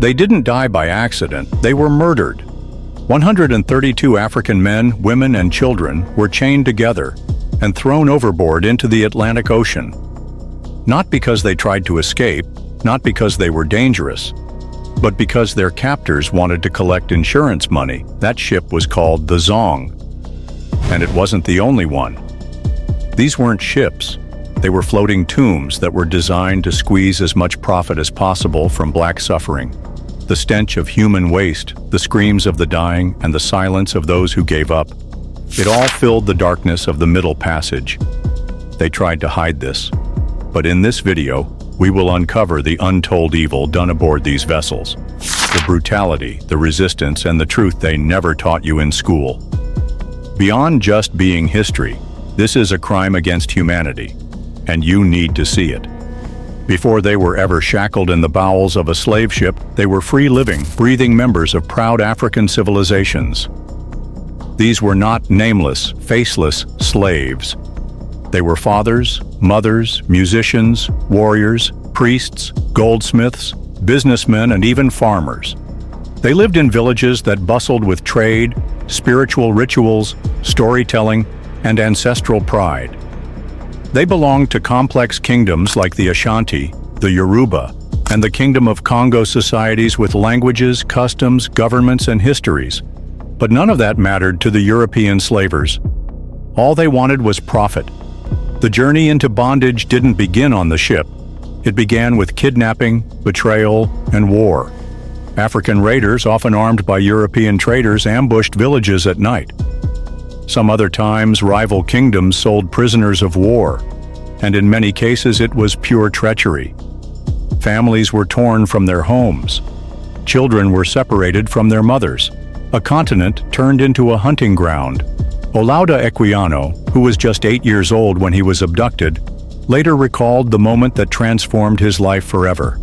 They didn't die by accident, they were murdered. 132 African men, women, and children were chained together and thrown overboard into the Atlantic Ocean. Not because they tried to escape, not because they were dangerous, but because their captors wanted to collect insurance money. That ship was called the Zong, and it wasn't the only one. These weren't ships. They were floating tombs that were designed to squeeze as much profit as possible from black suffering. The stench of human waste, the screams of the dying, and the silence of those who gave up, it all filled the darkness of the Middle Passage. They tried to hide this, but in this video, we will uncover the untold evil done aboard these vessels, the brutality, the resistance, and the truth they never taught you in school. Beyond just being history, this is a crime against humanity, and you need to see it. Before they were ever shackled in the bowels of a slave ship, they were free-living, breathing members of proud African civilizations. These were not nameless, faceless slaves. They were fathers, mothers, musicians, warriors, priests, goldsmiths, businessmen, and even farmers. They lived in villages that bustled with trade, spiritual rituals, storytelling, and ancestral pride. They belonged to complex kingdoms like the Ashanti, the Yoruba, and the Kingdom of Congo societies with languages, customs, governments, and histories. But none of that mattered to the European slavers. All they wanted was profit. The journey into bondage didn't begin on the ship. It began with kidnapping, betrayal, and war. African raiders, often armed by European traders, ambushed villages at night. Some other times, rival kingdoms sold prisoners of war, and in many cases it was pure treachery. Families were torn from their homes. Children were separated from their mothers. A continent turned into a hunting ground. Olaudah Equiano, who was just 8 years old when he was abducted, later recalled the moment that transformed his life forever.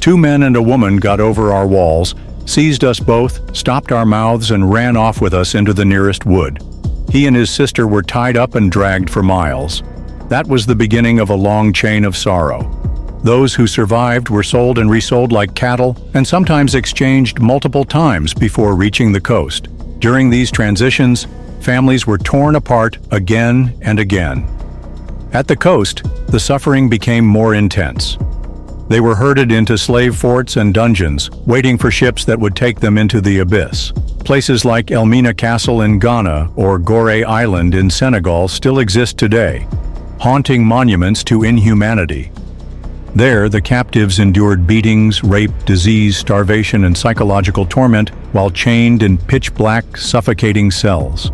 2 men and a woman got over our walls, seized us both, stopped our mouths, and ran off with us into the nearest wood. He and his sister were tied up and dragged for miles. That was the beginning of a long chain of sorrow. Those who survived were sold and resold like cattle, and sometimes exchanged multiple times before reaching the coast. During these transitions, families were torn apart again and again. At the coast, the suffering became more intense. They were herded into slave forts and dungeons, waiting for ships that would take them into the abyss. Places like Elmina Castle in Ghana or Gorée Island in Senegal still exist today, haunting monuments to inhumanity. There, the captives endured beatings, rape, disease, starvation, and psychological torment while chained in pitch-black, suffocating cells.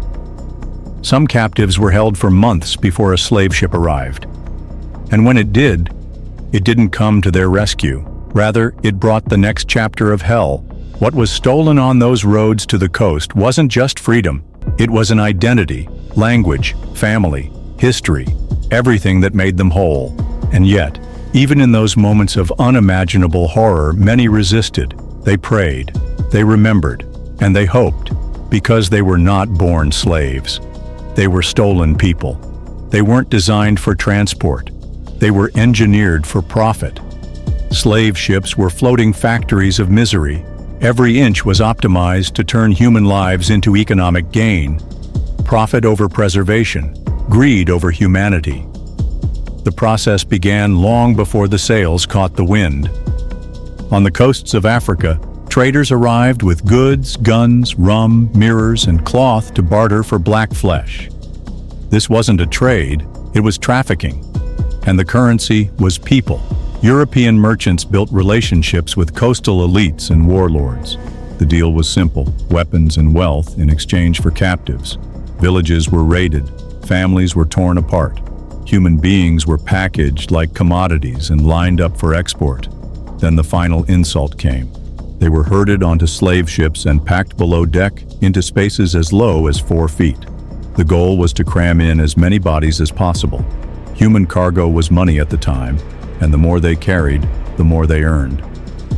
Some captives were held for months before a slave ship arrived. And when it didn't come to their rescue. Rather, it brought the next chapter of hell. What was stolen on those roads to the coast wasn't just freedom. It was an identity, language, family, history, everything that made them whole. And yet, even in those moments of unimaginable horror, many resisted. They prayed, they remembered, and they hoped, because they were not born slaves. They were stolen people. They weren't designed for transport. They were engineered for profit. Slave ships were floating factories of misery. Every inch was optimized to turn human lives into economic gain. Profit over preservation, greed over humanity. The process began long before the sails caught the wind. On the coasts of Africa, traders arrived with goods, guns, rum, mirrors, and cloth to barter for black flesh. This wasn't a trade, it was trafficking. And the currency was people. European merchants built relationships with coastal elites and warlords. The deal was simple: weapons and wealth in exchange for captives. Villages were raided, families were torn apart. Human beings were packaged like commodities and lined up for export. Then the final insult came. They were herded onto slave ships and packed below deck into spaces as low as 4 feet. The goal was to cram in as many bodies as possible. Human cargo was money at the time, and the more they carried, the more they earned.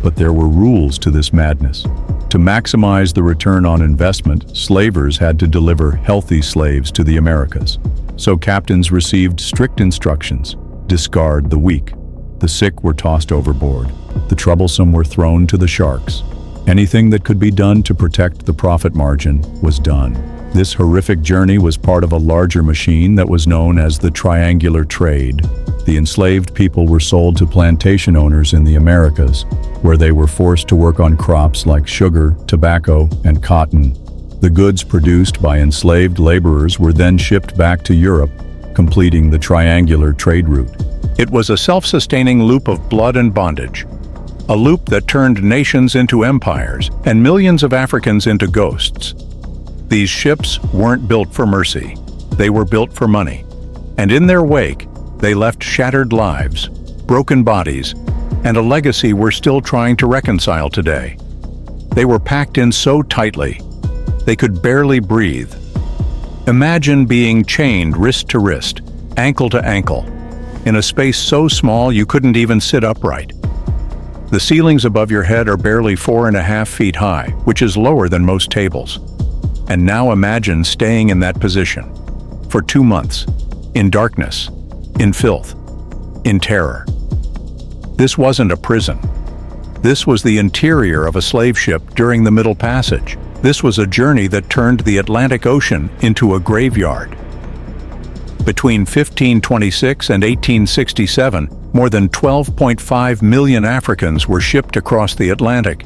But there were rules to this madness. To maximize the return on investment, slavers had to deliver healthy slaves to the Americas. So captains received strict instructions: discard the weak. The sick were tossed overboard. The troublesome were thrown to the sharks. Anything that could be done to protect the profit margin was done. This horrific journey was part of a larger machine that was known as the triangular trade. The enslaved people were sold to plantation owners in the Americas, where they were forced to work on crops like sugar, tobacco, and cotton. The goods produced by enslaved laborers were then shipped back to Europe, completing the triangular trade route. It was a self-sustaining loop of blood and bondage, a loop that turned nations into empires and millions of Africans into ghosts. These ships weren't built for mercy. They were built for money. And in their wake, they left shattered lives, broken bodies, and a legacy we're still trying to reconcile today. They were packed in so tightly, they could barely breathe. Imagine being chained wrist to wrist, ankle to ankle, in a space so small you couldn't even sit upright. The ceilings above your head are barely 4.5 feet high, which is lower than most tables. And now imagine staying in that position for 2 months, in darkness, in filth, in terror. This wasn't a prison. This was the interior of a slave ship during the Middle Passage. This was a journey that turned the Atlantic Ocean into a graveyard. Between 1526 and 1867, more than 12.5 million Africans were shipped across the Atlantic,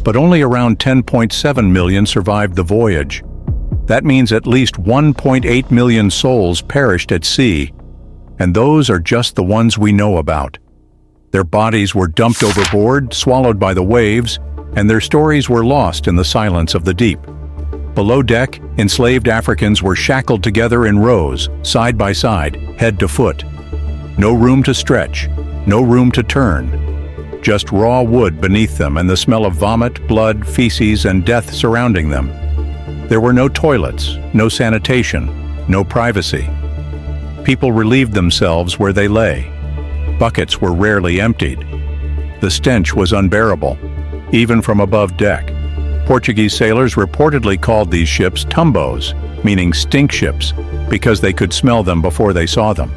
but only around 10.7 million survived the voyage. That means at least 1.8 million souls perished at sea, and those are just the ones we know about. Their bodies were dumped overboard, swallowed by the waves, and their stories were lost in the silence of the deep. Below deck, enslaved Africans were shackled together in rows, side by side, head to foot. No room to stretch, no room to turn. Just raw wood beneath them and the smell of vomit, blood, feces, and death surrounding them. There were no toilets, no sanitation, no privacy. People relieved themselves where they lay. Buckets were rarely emptied. The stench was unbearable, even from above deck. Portuguese sailors reportedly called these ships tumbos, meaning stink ships, because they could smell them before they saw them.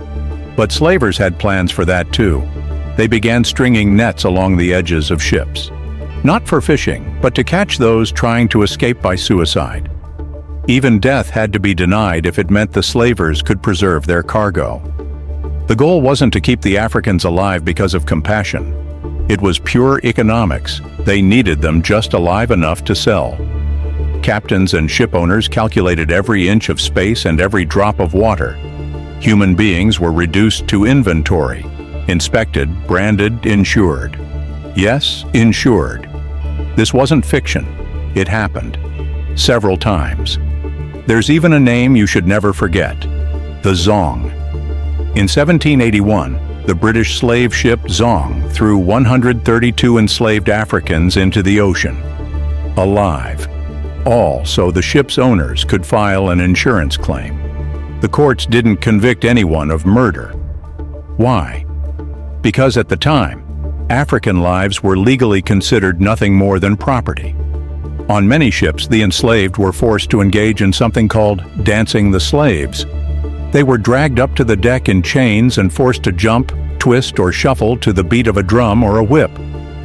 But slavers had plans for that too. They began stringing nets along the edges of ships. Not for fishing, but to catch those trying to escape by suicide. Even death had to be denied if it meant the slavers could preserve their cargo. The goal wasn't to keep the Africans alive because of compassion. It was pure economics. They needed them just alive enough to sell. Captains and ship owners calculated every inch of space and every drop of water. Human beings were reduced to inventory, inspected, branded, insured. Yes, insured. This wasn't fiction. It happened. Several times. There's even a name you should never forget. The Zong. In 1781, the British slave ship Zong threw 132 enslaved Africans into the ocean. Alive. All so the ship's owners could file an insurance claim. The courts didn't convict anyone of murder. Why? Because at the time, African lives were legally considered nothing more than property. On many ships, the enslaved were forced to engage in something called dancing the slaves. They were dragged up to the deck in chains and forced to jump, twist, or shuffle to the beat of a drum or a whip,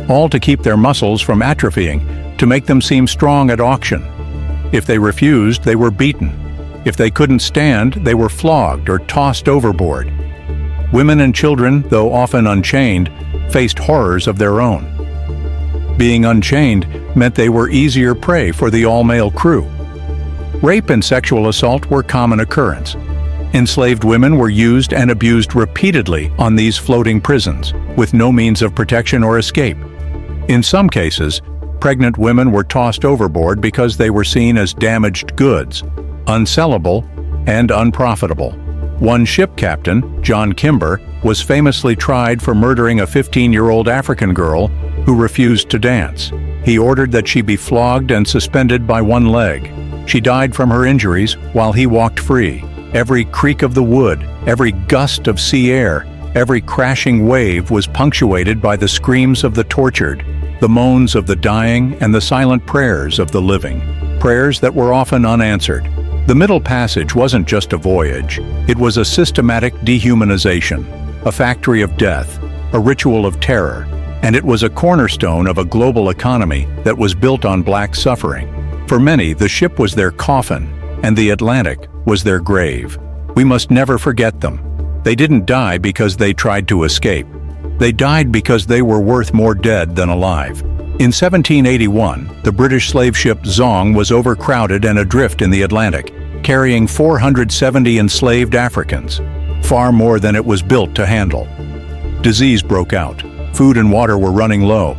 all to keep their muscles from atrophying, to make them seem strong at auction. If they refused, they were beaten. If they couldn't stand, they were flogged or tossed overboard. Women and children, though often unchained, faced horrors of their own. Being unchained meant they were easier prey for the all-male crew. Rape and sexual assault were common occurrence. Enslaved women were used and abused repeatedly on these floating prisons, with no means of protection or escape. In some cases, pregnant women were tossed overboard because they were seen as damaged goods, unsellable, and unprofitable. One ship captain, John Kimber, was famously tried for murdering a 15-year-old African girl who refused to dance. He ordered that she be flogged and suspended by one leg. She died from her injuries while he walked free. Every creak of the wood, every gust of sea air, every crashing wave was punctuated by the screams of the tortured, the moans of the dying, and the silent prayers of the living, prayers that were often unanswered. The Middle Passage wasn't just a voyage. It was a systematic dehumanization, a factory of death, a ritual of terror, And it was a cornerstone of a global economy that was built on black suffering. For many, the ship was their coffin, and the Atlantic was their grave. We must never forget them. They didn't die because they tried to escape. They died because they were worth more dead than alive. In 1781, the British slave ship Zong was overcrowded and adrift in the Atlantic, carrying 470 enslaved Africans, far more than it was built to handle. Disease broke out. Food and water were running low.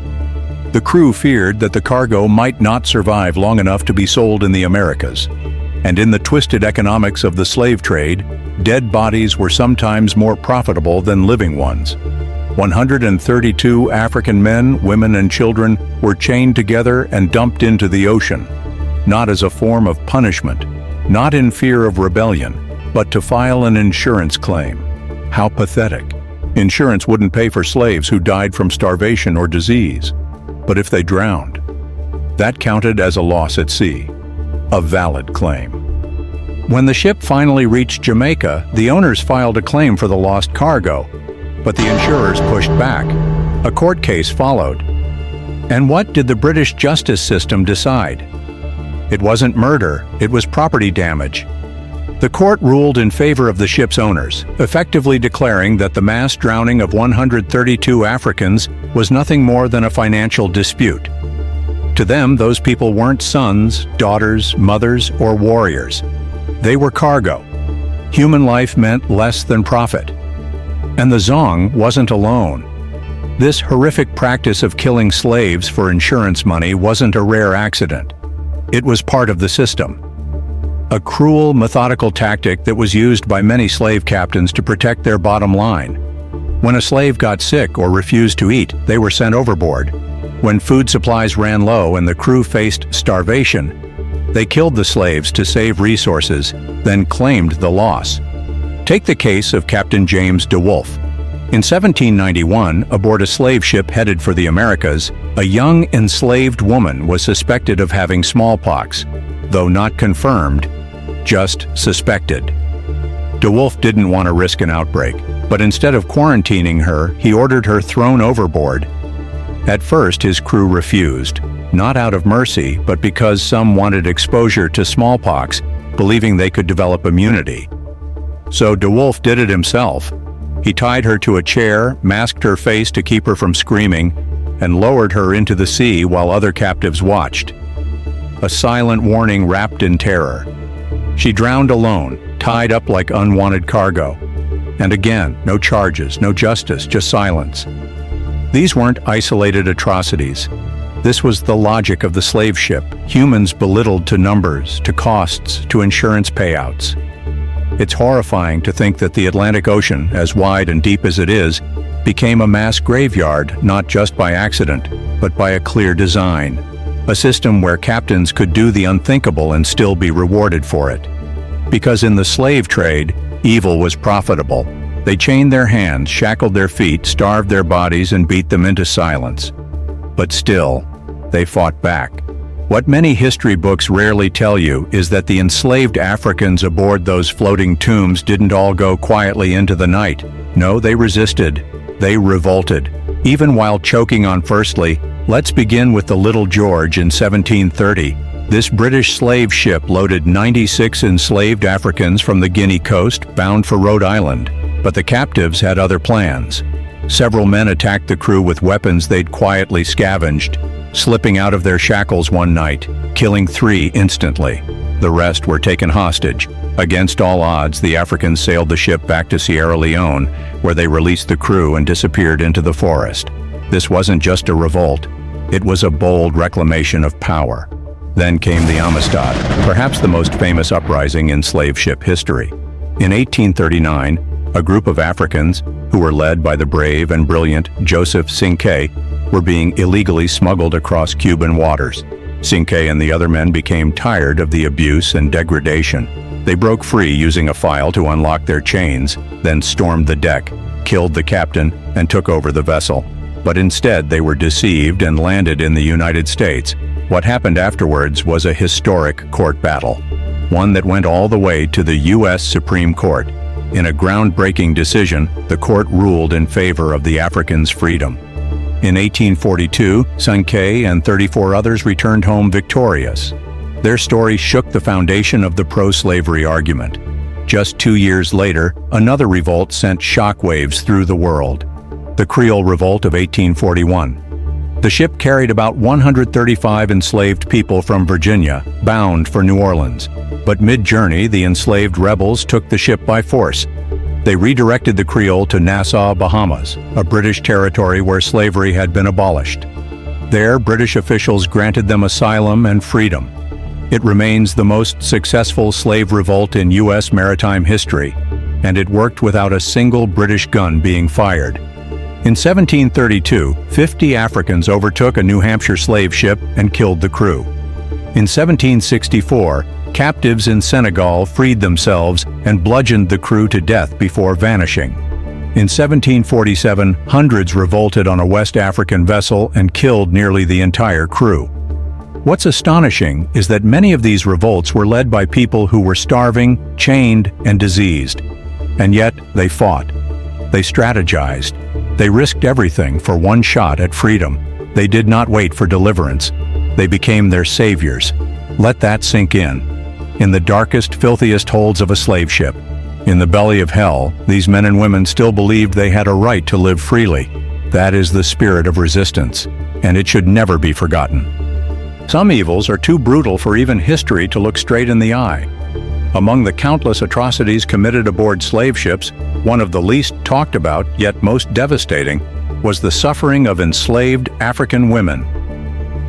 The crew feared that the cargo might not survive long enough to be sold in the Americas. And in the twisted economics of the slave trade, dead bodies were sometimes more profitable than living ones. 132 African men, women, and children were chained together and dumped into the ocean, not as a form of punishment, not in fear of rebellion, but to file an insurance claim. How pathetic. Insurance wouldn't pay for slaves who died from starvation or disease, but if they drowned, that counted as a loss at sea, a valid claim. When the ship finally reached Jamaica, the owners filed a claim for the lost cargo, but the insurers pushed back. A court case followed. And what did the British justice system decide? It wasn't murder, it was property damage. The court ruled in favor of the ship's owners, effectively declaring that the mass drowning of 132 Africans was nothing more than a financial dispute. To them, those people weren't sons, daughters, mothers, or warriors. They were cargo. Human life meant less than profit. And the Zong wasn't alone. This horrific practice of killing slaves for insurance money wasn't a rare accident. It was part of the system. A cruel, methodical tactic that was used by many slave captains to protect their bottom line. When a slave got sick or refused to eat, they were sent overboard. When food supplies ran low and the crew faced starvation, they killed the slaves to save resources, then claimed the loss. Take the case of Captain James de Wolfe. In 1791, aboard a slave ship headed for the Americas, a young enslaved woman was suspected of having smallpox, though not confirmed, just suspected. De Wolfe didn't want to risk an outbreak, but instead of quarantining her, he ordered her thrown overboard. At first, his crew refused, not out of mercy, but because some wanted exposure to smallpox, believing they could develop immunity. So de Wolfe did it himself. He tied her to a chair, masked her face to keep her from screaming, and lowered her into the sea while other captives watched. A silent warning wrapped in terror. She drowned alone, tied up like unwanted cargo. And again, no charges, no justice, just silence. These weren't isolated atrocities. This was the logic of the slave ship, humans belittled to numbers, to costs, to insurance payouts. It's horrifying to think that the Atlantic Ocean, as wide and deep as it is, became a mass graveyard not just by accident, but by a clear design. A system where captains could do the unthinkable and still be rewarded for it. Because in the slave trade, evil was profitable. They chained their hands, shackled their feet, starved their bodies, and beat them into silence. But still, they fought back. What many history books rarely tell you is that the enslaved Africans aboard those floating tombs didn't all go quietly into the night. No, they resisted. They revolted. Even while choking on firstly, let's begin with the Little George in 1730. This British slave ship loaded 96 enslaved Africans from the Guinea coast, bound for Rhode Island. But the captives had other plans. Several men attacked the crew with weapons they'd quietly scavenged, slipping out of their shackles one night, killing 3 instantly. The rest were taken hostage. Against all odds, the Africans sailed the ship back to Sierra Leone, where they released the crew and disappeared into the forest. This wasn't just a revolt. It was a bold reclamation of power. Then came the Amistad, perhaps the most famous uprising in slave ship history. In 1839, a group of Africans, who were led by the brave and brilliant Joseph Cinque, were being illegally smuggled across Cuban waters. Cinque and the other men became tired of the abuse and degradation. They broke free using a file to unlock their chains, then stormed the deck, killed the captain, and took over the vessel. But instead, they were deceived and landed in the United States. What happened afterwards was a historic court battle, one that went all the way to the U.S. Supreme Court. In a groundbreaking decision, the court ruled in favor of the Africans' freedom. In 1842, Zong and 34 others returned home victorious. Their story shook the foundation of the pro-slavery argument. Just 2 years later, another revolt sent shockwaves through the world. The Creole Revolt of 1841. The ship carried about 135 enslaved people from Virginia, bound for New Orleans. But mid-journey, the enslaved rebels took the ship by force. They redirected the Creole to Nassau, Bahamas, a British territory where slavery had been abolished. There, British officials granted them asylum and freedom. It remains the most successful slave revolt in U.S. maritime history, and it worked without a single British gun being fired. In 1732, 50 Africans overtook a New Hampshire slave ship and killed the crew. In 1764, captives in Senegal freed themselves and bludgeoned the crew to death before vanishing. In 1747, hundreds revolted on a West African vessel and killed nearly the entire crew. What's astonishing is that many of these revolts were led by people who were starving, chained, and diseased. And yet, they fought. They strategized. They risked everything for one shot at freedom. They did not wait for deliverance. They became their saviors. Let that sink in. In the darkest, filthiest holds of a slave ship, in the belly of hell, these men and women still believed they had a right to live freely. That is the spirit of resistance, and it should never be forgotten. Some evils are too brutal for even history to look straight in the eye. Among the countless atrocities committed aboard slave ships, one of the least talked about, yet most devastating, was the suffering of enslaved African women.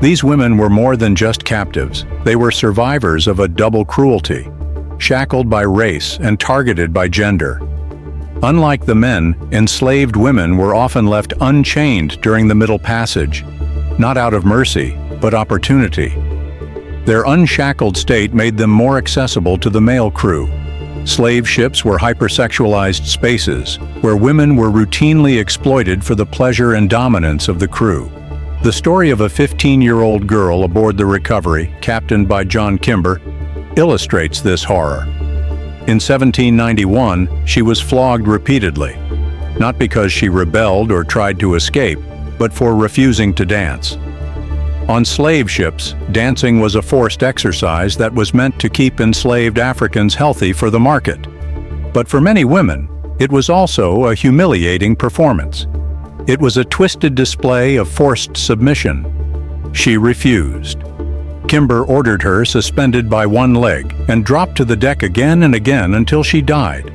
These women were more than just captives. They were survivors of a double cruelty, shackled by race and targeted by gender. Unlike the men, enslaved women were often left unchained during the Middle Passage, not out of mercy, but opportunity. Their unshackled state made them more accessible to the male crew. Slave ships were hypersexualized spaces, where women were routinely exploited for the pleasure and dominance of the crew. The story of a 15-year-old girl aboard the Recovery, captained by John Kimber, illustrates this horror. In 1791, she was flogged repeatedly, not because she rebelled or tried to escape, but for refusing to dance. On slave ships, dancing was a forced exercise that was meant to keep enslaved Africans healthy for the market. But for many women, it was also a humiliating performance. It was a twisted display of forced submission. She refused. Kimber ordered her suspended by one leg and dropped to the deck again and again until she died.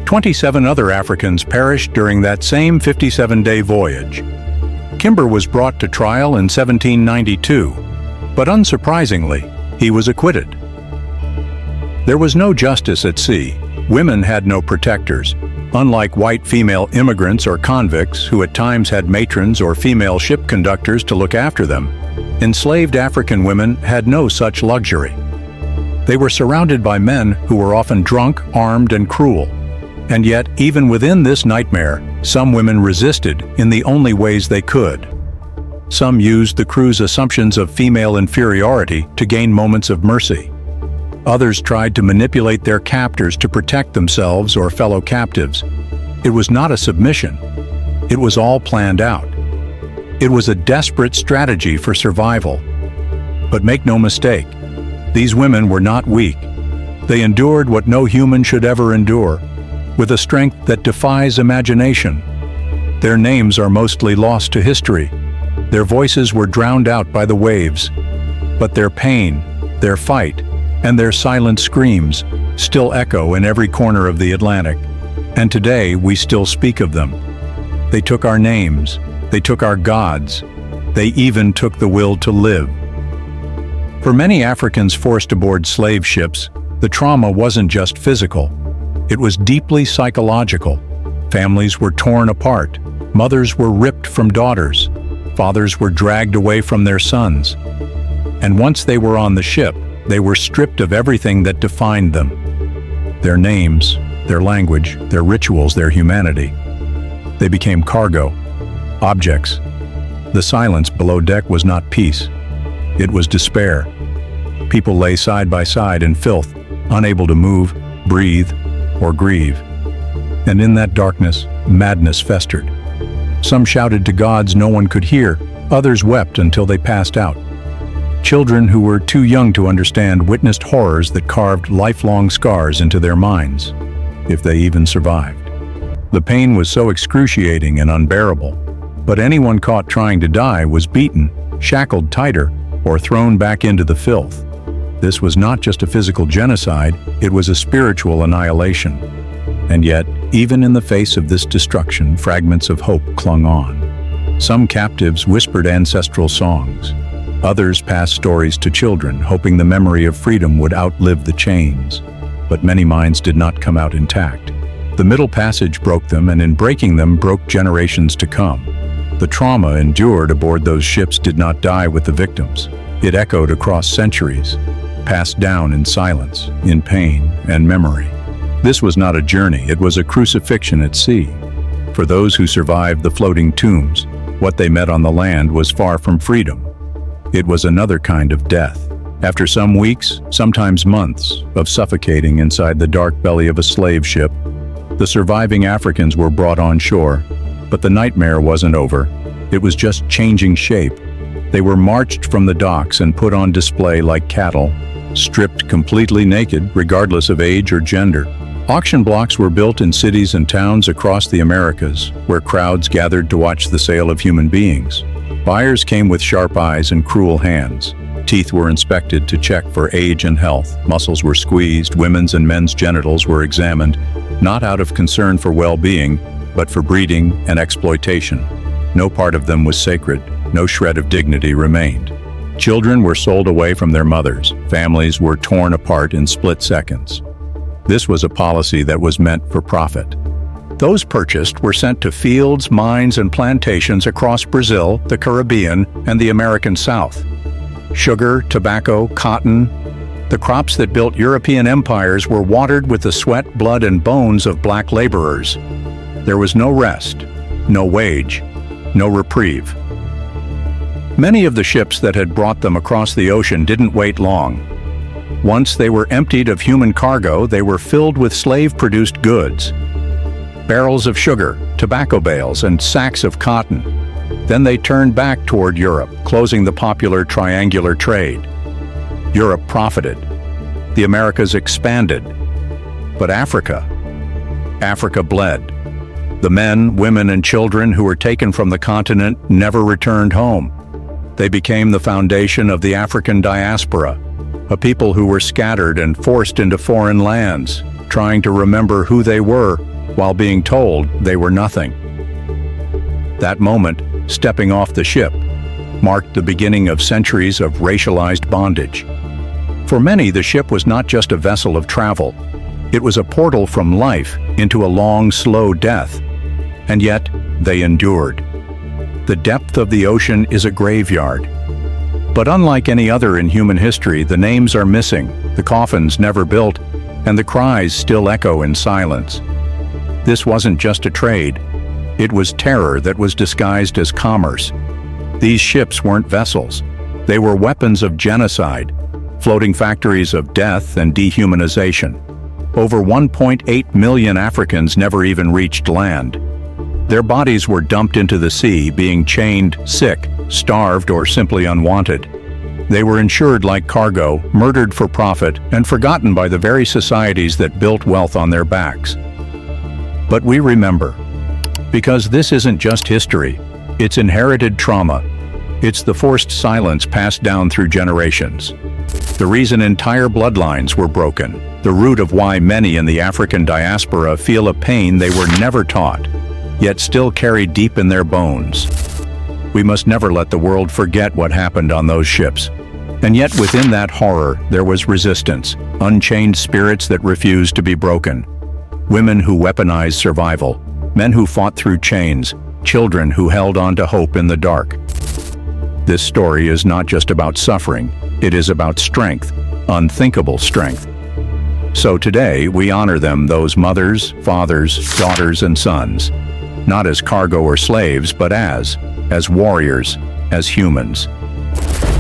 27 other Africans perished during that same 57-day voyage. Kimber was brought to trial in 1792, but unsurprisingly, he was acquitted. There was no justice at sea. Women had no protectors. Unlike white female immigrants or convicts who at times had matrons or female ship conductors to look after them, enslaved African women had no such luxury. They were surrounded by men who were often drunk, armed, and cruel. And yet, even within this nightmare, some women resisted in the only ways they could. Some used the crew's assumptions of female inferiority to gain moments of mercy. Others tried to manipulate their captors to protect themselves or fellow captives. It was not a submission. It was all planned out. It was a desperate strategy for survival. But make no mistake, these women were not weak. They endured what no human should ever endure, with a strength that defies imagination. Their names are mostly lost to history. Their voices were drowned out by the waves. But their pain, their fight, and their silent screams still echo in every corner of the Atlantic. And today we still speak of them. They took our names. They took our gods. They even took the will to live. For many Africans forced aboard slave ships, the trauma wasn't just physical. It was deeply psychological. Families were torn apart. Mothers were ripped from daughters. Fathers were dragged away from their sons. And once they were on the ship, they were stripped of everything that defined them. Their names, their language, their rituals, their humanity. They became cargo, objects. The silence below deck was not peace. It was despair. People lay side by side in filth, unable to move, breathe, or grieve. And in that darkness, madness festered. Some shouted to gods no one could hear, others wept until they passed out. Children who were too young to understand witnessed horrors that carved lifelong scars into their minds, if they even survived. The pain was so excruciating and unbearable, but anyone caught trying to die was beaten, shackled tighter, or thrown back into the filth. This was not just a physical genocide, it was a spiritual annihilation. And yet, even in the face of this destruction, fragments of hope clung on. Some captives whispered ancestral songs. Others passed stories to children, hoping the memory of freedom would outlive the chains. But many minds did not come out intact. The Middle Passage broke them, and in breaking them, broke generations to come. The trauma endured aboard those ships did not die with the victims. It echoed across centuries, passed down in silence, in pain and memory. This was not a journey, it was a crucifixion at sea. For those who survived the floating tombs, what they met on the land was far from freedom. It was another kind of death. After some weeks, sometimes months, of suffocating inside the dark belly of a slave ship, the surviving Africans were brought on shore. But the nightmare wasn't over. It was just changing shape. They were marched from the docks and put on display like cattle, stripped completely naked, regardless of age or gender. Auction blocks were built in cities and towns across the Americas, where crowds gathered to watch the sale of human beings. Buyers came with sharp eyes and cruel hands. Teeth were inspected to check for age and health. Muscles were squeezed, women's and men's genitals were examined, not out of concern for well-being, but for breeding and exploitation. No part of them was sacred. No shred of dignity remained. Children were sold away from their mothers. Families were torn apart in split seconds. This was a policy that was meant for profit. Those purchased were sent to fields, mines, and plantations across Brazil, the Caribbean, and the American South. Sugar, tobacco, cotton, the crops that built European empires were watered with the sweat, blood, and bones of black laborers. There was no rest, no wage, no reprieve. Many of the ships that had brought them across the ocean didn't wait long. Once they were emptied of human cargo, they were filled with slave-produced goods. Barrels of sugar, tobacco bales, and sacks of cotton. Then they turned back toward Europe, closing the popular triangular trade. Europe profited. The Americas expanded. But Africa bled. The men, women, and children who were taken from the continent never returned home. They became the foundation of the African diaspora, a people who were scattered and forced into foreign lands, trying to remember who they were while being told they were nothing. That moment, stepping off the ship, marked the beginning of centuries of racialized bondage. For many, the ship was not just a vessel of travel. It was a portal from life into a long, slow death. And yet, they endured. The depth of the ocean is a graveyard. But unlike any other in human history, the names are missing, the coffins never built, and the cries still echo in silence. This wasn't just a trade. It was terror that was disguised as commerce. These ships weren't vessels. They were weapons of genocide, floating factories of death and dehumanization. Over 1.8 million Africans never even reached land. Their bodies were dumped into the sea, being chained, sick, starved, or simply unwanted. They were insured like cargo, murdered for profit, and forgotten by the very societies that built wealth on their backs. But we remember, because this isn't just history, it's inherited trauma. It's the forced silence passed down through generations. The reason entire bloodlines were broken, the root of why many in the African diaspora feel a pain they were never taught, yet still carry deep in their bones. We must never let the world forget what happened on those ships. And yet within that horror, there was resistance, unchained spirits that refused to be broken. Women who weaponized survival, men who fought through chains, children who held on to hope in the dark. This story is not just about suffering, it is about strength, unthinkable strength. So today, we honor them, those mothers, fathers, daughters, and sons, not as cargo or slaves, but as warriors, as humans.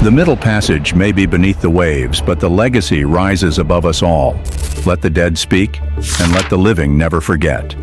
The Middle Passage may be beneath the waves, but the legacy rises above us all. Let the dead speak, and let the living never forget.